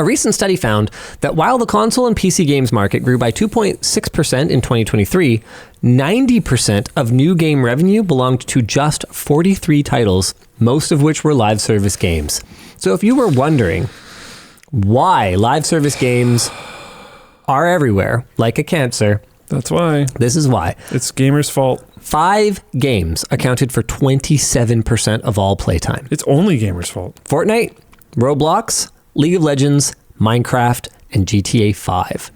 A recent study found that while the console and PC games market grew by 2.6% in 2023, 90% of new game revenue belonged to just 43 titles, most of which were live service games. So if you were wondering why live service games are everywhere, like a cancer, that's why. This is why. It's gamers' fault. 5 games accounted for 27% of all playtime. It's only gamers' fault. Fortnite, Roblox, League of Legends, Minecraft, and GTA 5.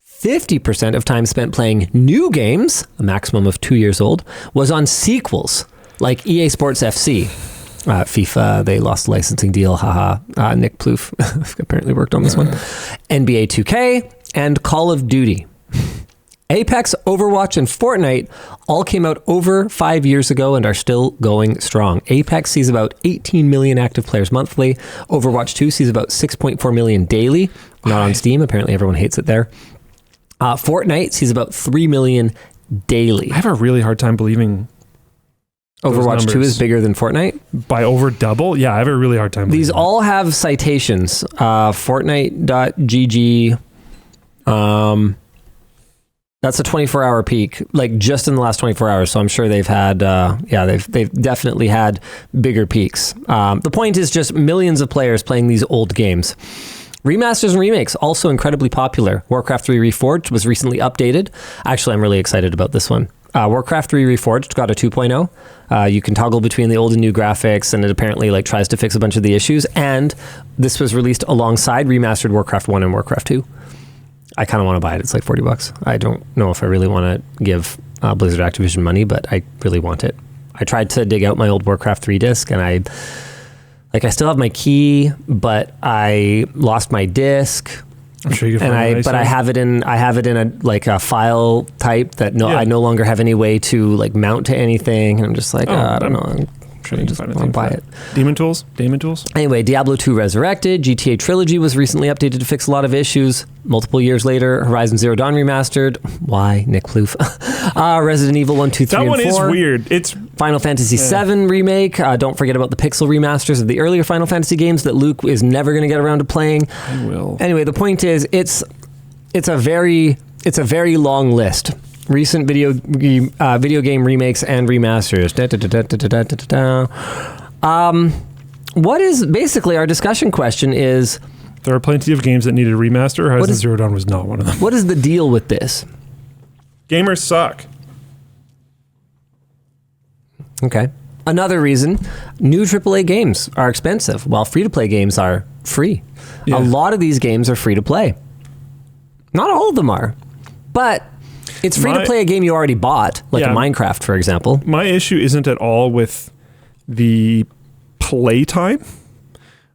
50% of time spent playing new games, a maximum of 2 years old, was on sequels like EA Sports FC. FIFA, they lost the licensing deal, haha. Nick Plouffe apparently worked on this one. NBA 2K, and Call of Duty. Apex, Overwatch, and Fortnite all came out over 5 years ago and are still going strong. Apex sees about 18 million active players monthly. Overwatch 2 sees about 6.4 million daily. Not on Steam. Apparently everyone hates it there. Fortnite sees about 3 million daily. I have a really hard time believing Overwatch 2 is bigger than Fortnite? By over double? Yeah, I have a really hard time believing These all have citations. Fortnite.gg. That's a 24-hour peak, like just in the last 24 hours. So I'm sure they've had, they've definitely had bigger peaks. The point is just millions of players playing these old games. Remasters and remakes, also incredibly popular. Warcraft 3 Reforged was recently updated. Actually, I'm really excited about this one. Warcraft 3 Reforged got a 2.0. You can toggle between the old and new graphics, and it apparently like tries to fix a bunch of the issues. And this was released alongside remastered Warcraft 1 and Warcraft 2. I kind of want to buy it. It's like $40. I don't know if I really want to give Blizzard Activision money, but I really want it. I tried to dig out my old Warcraft 3 disc, and I still have my key, but I lost my disc. I'm sure you can find it. But I have it in a file type that I no longer have any way to like mount to anything. And I'm just like, I don't know. I'm sure you just want to buy it. Damon Tools. Anyway, Diablo 2 Resurrected, GTA Trilogy was recently updated to fix a lot of issues. Multiple years later, Horizon Zero Dawn remastered. Why, Nick Plouffe? Resident Evil 1, 2, 3, and 4. That one is weird. It's Final Fantasy VII remake. Don't forget about the pixel remasters of the earlier Final Fantasy games that Luke is never going to get around to playing. I will. Anyway, the point is, it's a very long list. Recent video game remakes and remasters. What is basically our discussion question is... There are plenty of games that needed a remaster. Horizon Zero Dawn was not one of them. What is the deal with this? Gamers suck. Okay. Another reason, new AAA games are expensive, while free-to-play games are free. Yeah. A lot of these games are free-to-play. Not all of them are, but it's free to play a game you already bought, like a Minecraft, for example. My issue isn't at all with the playtime.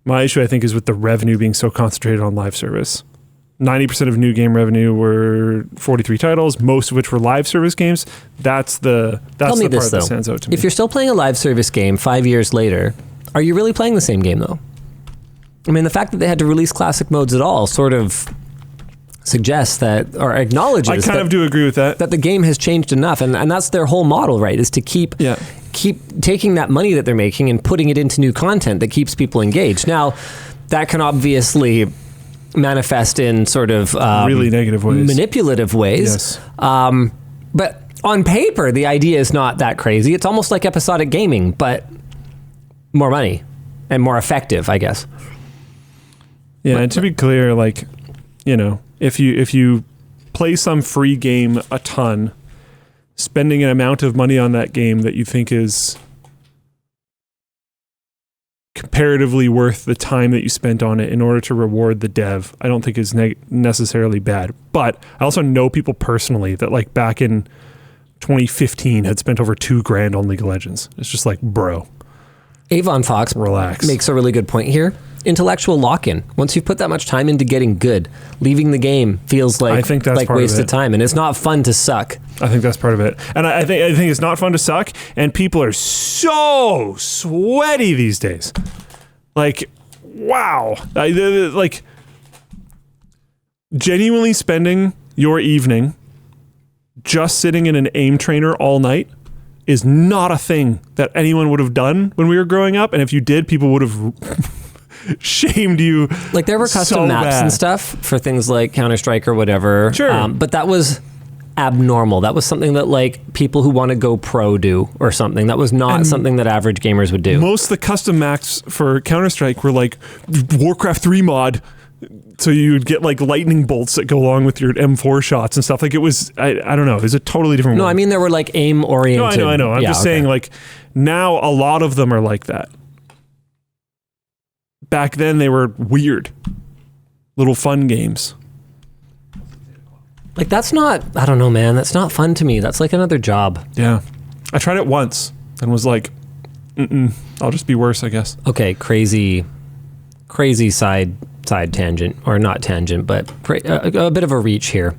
My issue, I think, is with the revenue being so concentrated on live service. 90% of new game revenue were 43 titles, most of which were live service games. That's the part that stands out to me. If you're still playing a live service game 5 years later, are you really playing the same game, though? I mean, the fact that they had to release classic modes at all sort of suggests that, or acknowledges I kind of do agree with that the game has changed enough, and that's their whole model, right, is to keep taking that money that they're making and putting it into new content that keeps people engaged. Now, that can obviously manifest in sort of really negative ways, manipulative ways. Yes. But on paper, the idea is not that crazy. It's almost like episodic gaming, but more money and more effective, I guess. Yeah, and to be clear, like, you know, if you play some free game a ton, spending an amount of money on that game that you think is comparatively worth the time that you spent on it in order to reward the dev, I don't think is necessarily bad. But I also know people personally that, like, back in 2015 had spent over $2,000 on League of Legends. It's just like, bro. Avon Fox relax. Makes a really good point here. Intellectual lock-in. Once you've put that much time into getting good, leaving the game feels like, I think that's like wasted time, and it's not fun to suck. I think that's part of it. And I think it's not fun to suck, and people are so sweaty these days. Like, wow. Like, genuinely spending your evening just sitting in an aim trainer all night is not a thing that anyone would have done when we were growing up, and if you did, people would have shamed you. Like there were custom so maps bad. and stuff for things like Counter-Strike or whatever. Sure. But that was abnormal. That was something that like people who want to go pro do or something. That was not something that average gamers would do. Most of the custom maps for Counter-Strike were like Warcraft 3 mod. So you'd get like lightning bolts that go along with your M4 shots and stuff. Like it was, I don't know, it was a totally different No, world. I mean there were like aim oriented. No, I know. I'm just saying like now a lot of them are like that. Back then they were weird. Little fun games. Like that's not, I don't know, man. That's not fun to me. That's like another job. Yeah. I tried it once and was like, I'll just be worse, I guess. Okay, crazy side tangent, or not tangent, but a bit of a reach here.